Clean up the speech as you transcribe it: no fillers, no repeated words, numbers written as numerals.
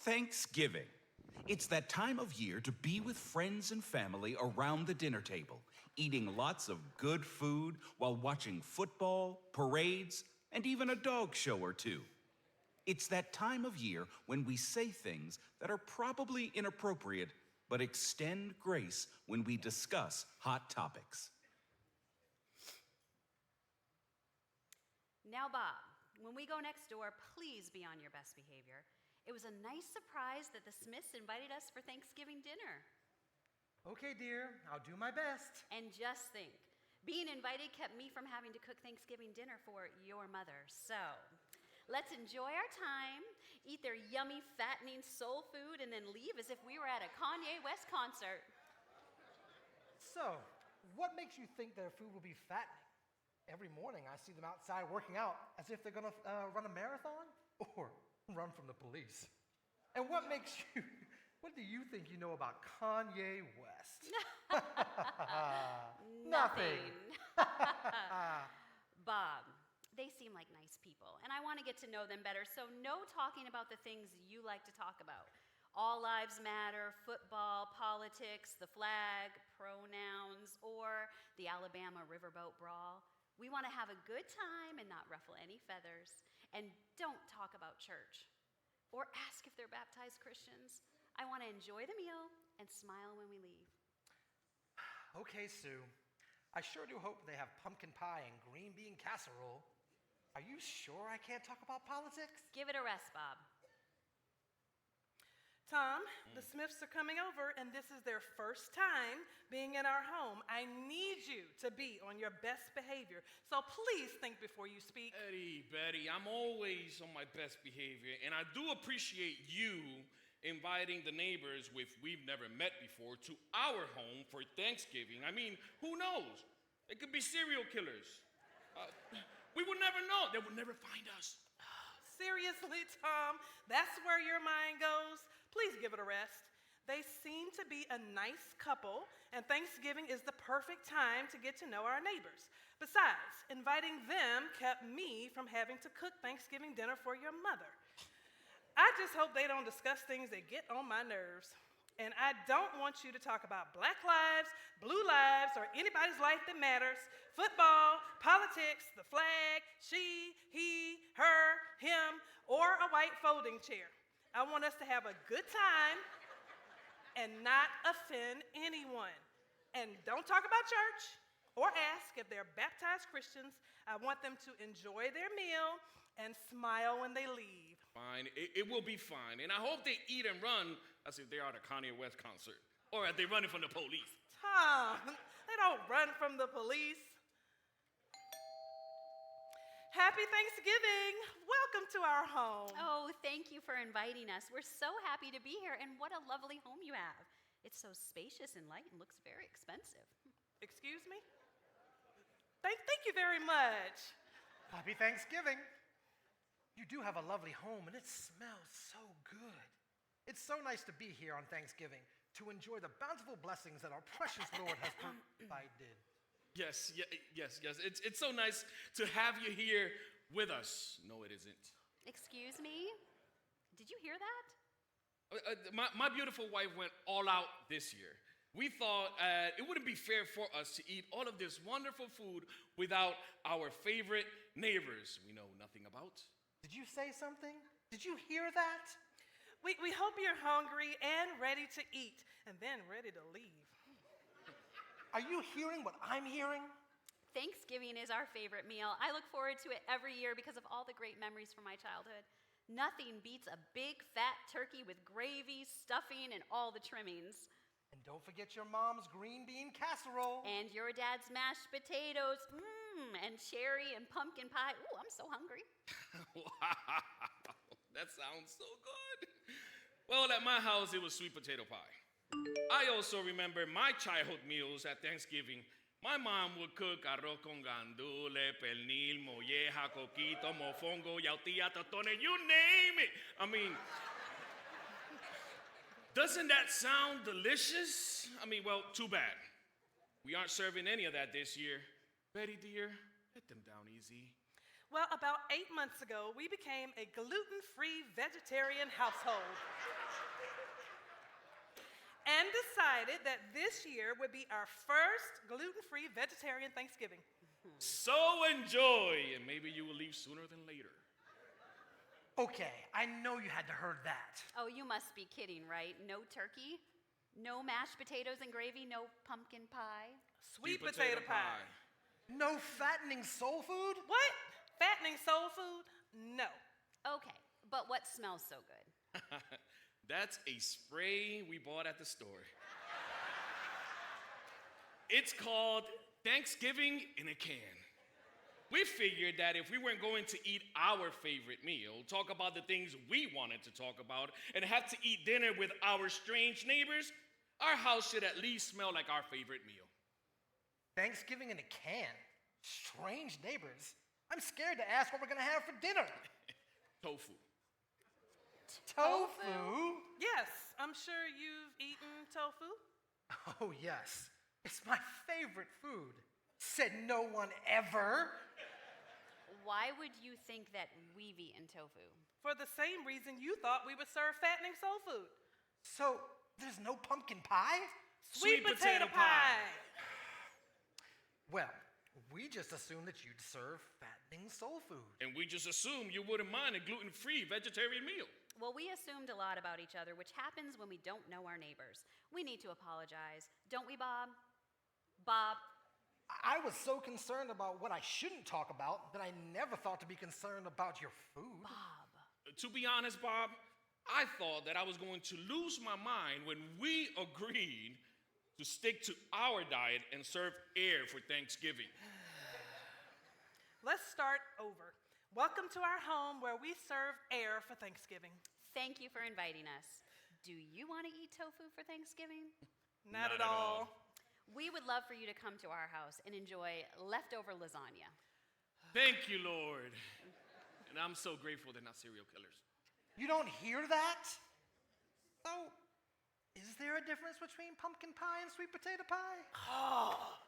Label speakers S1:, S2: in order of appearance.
S1: Thanksgiving. It's that time of year to be with friends and family around the dinner table, eating lots of good food while watching football, parades, and even a dog show or two. It's that time of year when we say things that are probably inappropriate, but extend grace when we discuss hot topics.
S2: Now, Bob, when we go next door, please be on your best behavior. It was a nice surprise that the Smiths invited us for Thanksgiving dinner.
S3: Okay, dear, I'll do my best.
S2: And just think, being invited kept me from having to cook Thanksgiving dinner for your mother. So, let's enjoy our time, eat their yummy, fattening soul food, and then leave as if we were at a Kanye West concert.
S3: So, what makes you think their food will be fattening? Every morning I see them outside working out as if they're going to run a marathon or run from the police. And what do you think you know about Kanye West? Nothing.
S2: Bob, they seem like nice people, and I want to get to know them better, so no talking about the things you like to talk about. All lives matter, football, politics, the flag, pronouns, or the Alabama riverboat brawl. We want to have a good time and not ruffle any feathers. And don't talk about church or ask if they're baptized Christians. I want to enjoy the meal and smile when we leave.
S3: Okay, Sue. I sure do hope they have pumpkin pie and green bean casserole. Are you sure I can't talk about politics?
S2: Give it a rest, Bob.
S4: Tom, the Smiths are coming over, and this is their first time being in our home. I need you to be on your best behavior, so please think before you speak.
S5: Betty, I'm always on my best behavior, and I do appreciate you inviting the neighbors we've never met before to our home for Thanksgiving. I mean, who knows? It could be serial killers. We would never know. They would never find us.
S4: Seriously, Tom, that's where your mind goes? Please give it a rest. They seem to be a nice couple, and Thanksgiving is the perfect time to get to know our neighbors. Besides, inviting them kept me from having to cook Thanksgiving dinner for your mother. I just hope they don't discuss things that get on my nerves. And I don't want you to talk about black lives, blue lives, or anybody's life that matters, football, politics, the flag, she, he, her, him, or a white folding chair. I want us to have a good time and not offend anyone. And don't talk about church or ask if they're baptized Christians. I want them to enjoy their meal and smile when they leave.
S5: Fine, it will be fine. And I hope they eat and run as if they are at a Kanye West concert. Or are they running from the police?
S4: Tom, they don't run from the police. Happy Thanksgiving. Welcome to our home.
S2: Oh, thank you for inviting us. We're so happy to be here, and what a lovely home you have. It's so spacious and light and looks very expensive.
S4: Excuse me? Thank you very much.
S3: Happy Thanksgiving. You do have a lovely home, and it smells so good. It's so nice to be here on Thanksgiving to enjoy the bountiful blessings that our precious Lord has provided.
S5: Yes. It's so nice to have you here with us. No, it isn't.
S2: Excuse me? Did you hear that?
S5: My beautiful wife went all out this year. We thought it wouldn't be fair for us to eat all of this wonderful food without our favorite neighbors we know nothing about.
S3: Did you say something? Did you hear that?
S4: We hope you're hungry and ready to eat, and then ready to leave.
S3: Are you hearing what I'm hearing?
S2: Thanksgiving is our favorite meal. I look forward to it every year because of all the great memories from my childhood. Nothing beats a big fat turkey with gravy, stuffing, and all the trimmings.
S3: And don't forget your mom's green bean casserole.
S2: And your dad's mashed potatoes, and cherry and pumpkin pie. Ooh, I'm so hungry.
S5: Wow, that sounds so good. Well, at my house, it was sweet potato pie. I also remember my childhood meals at Thanksgiving. My mom would cook arroz con gandule, pernil, molleja, coquito, mofongo, yautía, totones, you name it. I mean, doesn't that sound delicious? I mean, well, too bad. We aren't serving any of that this year. Betty, dear, let them down easy.
S4: Well, about 8 months ago, we became a gluten-free vegetarian household. And decided that this year would be our first gluten-free vegetarian Thanksgiving.
S5: So enjoy, and maybe you will leave sooner than later.
S3: Okay, I know you had to heard that.
S2: Oh, you must be kidding, right? No turkey? No mashed potatoes and gravy? No pumpkin pie?
S4: Sweet potato pie.
S3: No fattening soul food?
S4: What? Fattening soul food? No.
S2: Okay, but what smells so good?
S5: That's a spray we bought at the store. It's called Thanksgiving in a Can. We figured that if we weren't going to eat our favorite meal, talk about the things we wanted to talk about, and have to eat dinner with our strange neighbors, our house should at least smell like our favorite meal.
S3: Thanksgiving in a can? Strange neighbors. I'm scared to ask what we're gonna have for dinner.
S5: Tofu.
S3: Tofu?
S4: Yes, I'm sure you've eaten tofu.
S3: Oh, yes. It's my favorite food. Said no one ever.
S2: Why would you think that we've eaten tofu?
S4: For the same reason you thought we would serve fattening soul food.
S3: So, there's no pumpkin pie?
S4: Sweet potato pie.
S3: Well, we just assumed that you'd serve fattening soul food.
S5: And we just assumed you wouldn't mind a gluten-free vegetarian meal.
S2: Well, we assumed a lot about each other, which happens when we don't know our neighbors. We need to apologize. Don't we, Bob? Bob?
S3: I was so concerned about what I shouldn't talk about that I never thought to be concerned about your food.
S2: Bob.
S5: To be honest, Bob, I thought that I was going to lose my mind when we agreed to stick to our diet and serve air for Thanksgiving.
S4: Let's start over. Welcome to our home where we serve air for Thanksgiving.
S2: Thank you for inviting us. Do you want to eat tofu for Thanksgiving?
S4: Not at all.
S2: We would love for you to come to our house and enjoy leftover lasagna.
S5: Thank you, Lord. And I'm so grateful they're not serial killers.
S3: You don't hear that? So, is there a difference between pumpkin pie and sweet potato pie?
S4: Oh,